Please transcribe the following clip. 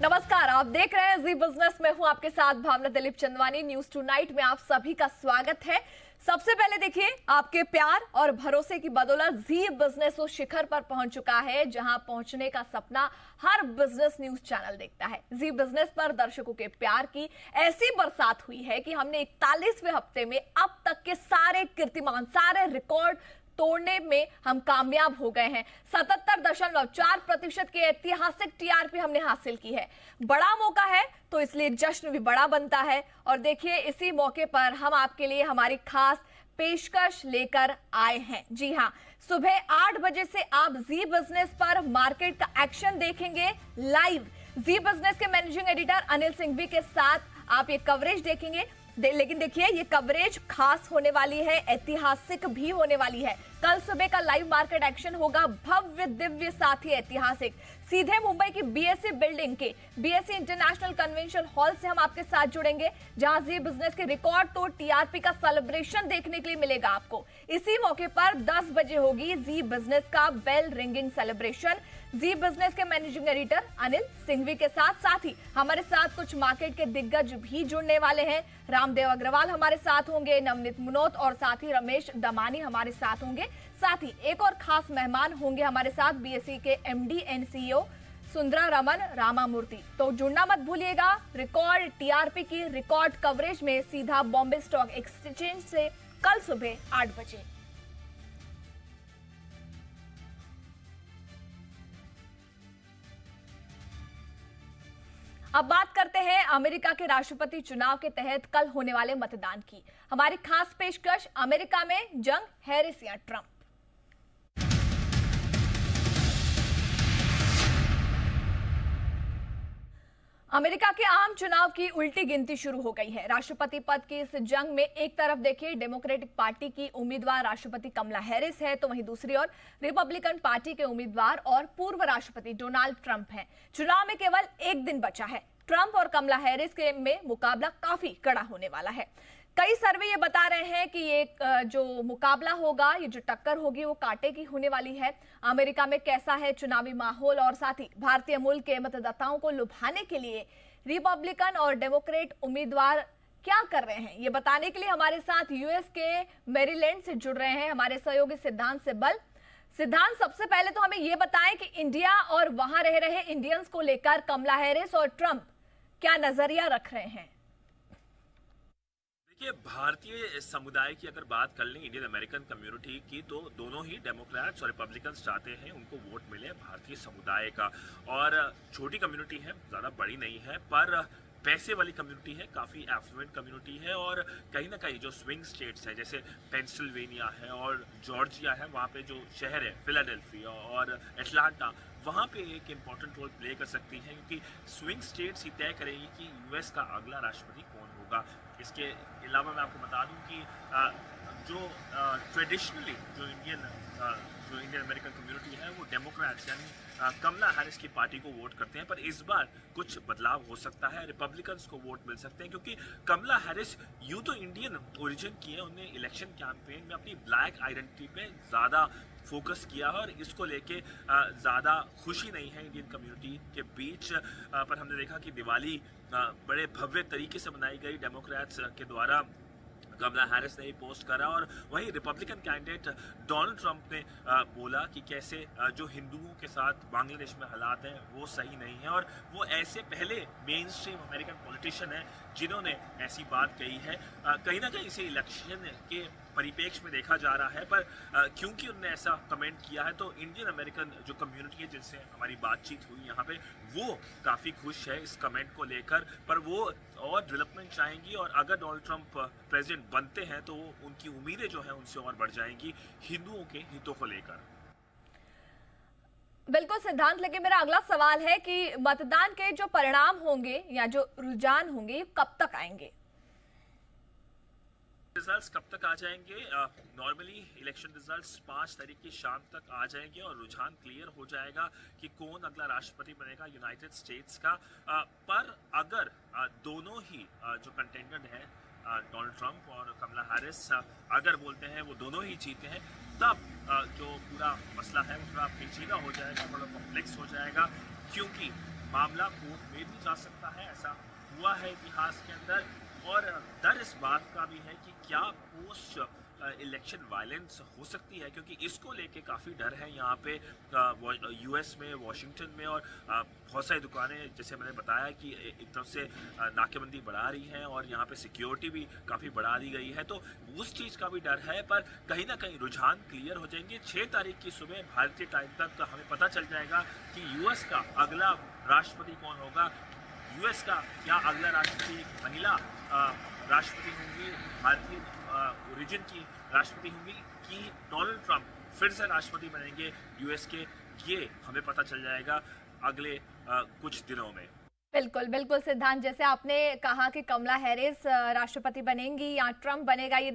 नमस्कार, आप देख रहे हैं जी बिजनेस में हूं आपके साथ भावना दिलीप चंदवानी। न्यूज टुनाइट में आप सभी का स्वागत है। सबसे पहले देखिए, आपके प्यार और भरोसे की बदौलत जी बिजनेस उस शिखर पर पहुंच चुका है जहां पहुंचने का सपना हर बिजनेस न्यूज चैनल देखता है। जी बिजनेस पर दर्शकों के प्यार की ऐसी बरसात हुई है कि हमने 41वें हफ्ते में अब तक के सारे कीर्तिमान, सारे रिकॉर्ड तोड़ने में हम कामयाब हो गए हैं। 77.4% की ऐतिहासिक टीआरपी हमने हासिल की है। बड़ा मौका है तो इसलिए जश्न भी बड़ा बनता है। और देखिए, इसी मौके पर हम आपके लिए हमारी खास पेशकश लेकर आए हैं। जी हां, सुबह 8 बजे से आप जी बिजनेस पर मार्केट का एक्शन देखेंगे लाइव। जी बिजनेस के मैनेजिंग एडिटर अनिल सिंघवी के साथ आप ये कवरेज देखेंगे। लेकिन देखिए, ये कवरेज खास होने वाली है, ऐतिहासिक भी होने वाली है। कल सुबह का लाइव मार्केट एक्शन होगा भव्य दिव्य साथ ही ऐतिहासिक। सीधे मुंबई की बीएससी बिल्डिंग के बीएससी इंटरनेशनल कन्वेंशन हॉल से हम आपके साथ जुड़ेंगे, जहां जी बिजनेस के रिकॉर्ड तोड़ टीआरपी का सेलिब्रेशन देखने के लिए मिलेगा आपको। इसी मौके पर 10 बजे होगी जी बिजनेस का बेल रिंगिंग सेलिब्रेशन। जी बिजनेस के मैनेजिंग एडिटर अनिल सिंघवी के साथ ही हमारे साथ कुछ मार्केट के दिग्गज भी जुड़ने वाले हैं। रामदेव अग्रवाल हमारे साथ होंगे, नवनीत मुनोत और साथ ही रमेश दमानी हमारे साथ होंगे। साथ ही एक और खास मेहमान होंगे हमारे साथ, बीएसई के एमडी एंड सीईओ सुंदरा रमन रामामूर्ति। तो जुड़ना मत भूलिएगा। रिकॉर्ड टीआरपी की रिकॉर्ड कवरेज में सीधा बॉम्बे स्टॉक एक्सचेंज से कल सुबह 8 बजे। अब बात करते हैं अमेरिका के राष्ट्रपति चुनाव के तहत कल होने वाले मतदान की। हमारी खास पेशकश, अमेरिका में जंग, हैरिस या ट्रंप। अमेरिका के आम चुनाव की उल्टी गिनती शुरू हो गई है। राष्ट्रपति पद की इस जंग में एक तरफ देखिए डेमोक्रेटिक पार्टी की उम्मीदवार राष्ट्रपति कमला हैरिस है, तो वहीं दूसरी ओर रिपब्लिकन पार्टी के उम्मीदवार और पूर्व राष्ट्रपति डोनाल्ड ट्रंप हैं। चुनाव में केवल एक दिन बचा है। ट्रंप और कमला हैरिस के में मुकाबला काफी कड़ा होने वाला है। कई सर्वे ये बता रहे हैं कि ये जो मुकाबला होगा, ये जो टक्कर होगी, वो कांटे की होने वाली है। अमेरिका में कैसा है चुनावी माहौल और साथ ही भारतीय मूल के मतदाताओं को लुभाने के लिए रिपब्लिकन और डेमोक्रेट उम्मीदवार क्या कर रहे हैं, ये बताने के लिए हमारे साथ यूएस के मैरीलैंड से जुड़ रहे हैं हमारे सहयोगी सिद्धांत सिब्बल। सिद्धांत, सबसे पहले तो हमें ये बताएं कि इंडिया और वहां रह रहे इंडियंस को लेकर कमला हैरिस और ट्रंप क्या नजरिया रख रहे हैं। देखिए, भारतीय समुदाय की अगर बात कर लें, इंडियन अमेरिकन कम्युनिटी की, तो दोनों ही डेमोक्रेट्स और रिपब्लिकन्स चाहते हैं उनको वोट मिले भारतीय समुदाय का। और छोटी कम्युनिटी है, ज़्यादा बड़ी नहीं है, पर पैसे वाली कम्युनिटी है, काफ़ी एफ्लुएंट कम्युनिटी है। और कहीं ना कहीं जो स्विंग स्टेट्स हैं, जैसे पेंसिल्वेनिया है और जॉर्जिया है, वहाँ पे जो शहर है फिलाडेल्फिया और एटलांटा, वहाँ पे एक इम्पॉर्टेंट रोल प्ले कर सकती है, क्योंकि स्विंग स्टेट्स ही तय करेंगी कि यूएस का अगला राष्ट्रपति कौन होगा। इसके अलावा मैं आपको बता दूं कि जो ट्रेडिशनली जो इंडियन अमेरिकन कम्युनिटी है, वो डेमोक्रेट्स यानी कमला हैरिस की पार्टी को वोट करते हैं। पर इस बार कुछ बदलाव हो सकता है, रिपब्लिकन्स को वोट मिल सकते हैं, क्योंकि कमला हैरिस यूं तो इंडियन ओरिजिन की है, उन्हें इलेक्शन कैंपेन में अपनी ब्लैक आइडेंटिटी पे ज़्यादा फोकस किया है और इसको लेके ज़्यादा खुशी नहीं है इंडियन कम्युनिटी के बीच। पर हमने देखा कि दिवाली बड़े भव्य तरीके से मनाई गई डेमोक्रेट्स के द्वारा। कमला हैरिस ने ही पोस्ट करा और वहीं रिपब्लिकन कैंडिडेट डोनाल्ड ट्रंप ने बोला कि कैसे जो हिंदुओं के साथ बांग्लादेश में हालात हैं वो सही नहीं है। और वो ऐसे पहले मेन स्ट्रीम अमेरिकन पॉलिटिशियन हैं जिन्होंने ऐसी बात कही है। कहीं ना कहीं इसे इलेक्शन के परिप्रेक्ष्य में देखा जा रहा है, पर क्योंकि उन्होंने ऐसा कमेंट किया है, तो इंडियन अमेरिकन जो कम्युनिटी है जिनसे हमारी बातचीत हुई यहाँ पे, वो काफ़ी खुश है इस कमेंट को लेकर। पर वो और डेवलपमेंट चाहेंगी, और अगर डोनाल्ड ट्रंप प्रेसिडेंट बनते हैं तो उनकी उम्मीदें जो हैं उनसे और बढ़ जाएंगी हिंदुओं के हितों को लेकर। बिल्कुल सिद्धांत, लेकिन मेरा अगला सवाल है कि मतदान के जो परिणाम होंगे या जो रुझान होंगे, कब तक आएंगे? रिजल्ट्स कब तक आ जाएंगे? नॉर्मली इलेक्शन रिजल्ट्स 5 तारीख की शाम तक आ जाएंगे और रुझान क्लियर हो जाएगा कि कौन अगला राष्ट्रपति बनेगा यूनाइटेड स्टेट्स का। पर अगर दोनों ही जो कंटेंडर हैं, डोनाल्ड ट्रंप और कमला हैरिस, अगर बोलते हैं वो दोनों ही जीते हैं, तब जो पूरा मसला है वो थोड़ा पेचीदा हो जाएगा, थोड़ा कॉम्प्लेक्स हो जाएगा, क्योंकि मामला कोर्ट में भी जा सकता है, ऐसा हुआ है इतिहास के अंदर। और डर इस बात का भी है कि क्या पोस्ट इलेक्शन वायलेंस हो सकती है, क्योंकि इसको लेके काफ़ी डर है यहाँ पे यूएस में, वॉशिंगटन में। और बहुत सारी दुकानें, जैसे मैंने बताया कि एक तरफ से नाकेबंदी बढ़ा रही हैं और यहाँ पे सिक्योरिटी भी काफ़ी बढ़ा दी गई है, तो उस चीज़ का भी डर है। पर कहीं ना कहीं रुझान क्लियर हो जाएंगे। 6 तारीख की सुबह भारतीय टाइम तक हमें पता चल जाएगा कि यूएस का अगला राष्ट्रपति कौन होगा। यूएस का क्या अगला राष्ट्रपति महिला राष्ट्रपति होंगी, भारतीय ओरिजिन की राष्ट्रपति होंगी, कि डोनाल्ड ट्रंप फिर से राष्ट्रपति बनेंगे यूएस के, ये हमें पता चल जाएगा अगले कुछ दिनों में। बिल्कुल बिल्कुल सिद्धांत, जैसे आपने कहा कि कमला हैरिस राष्ट्रपति बनेंगी या ट्रंप बनेगा, ये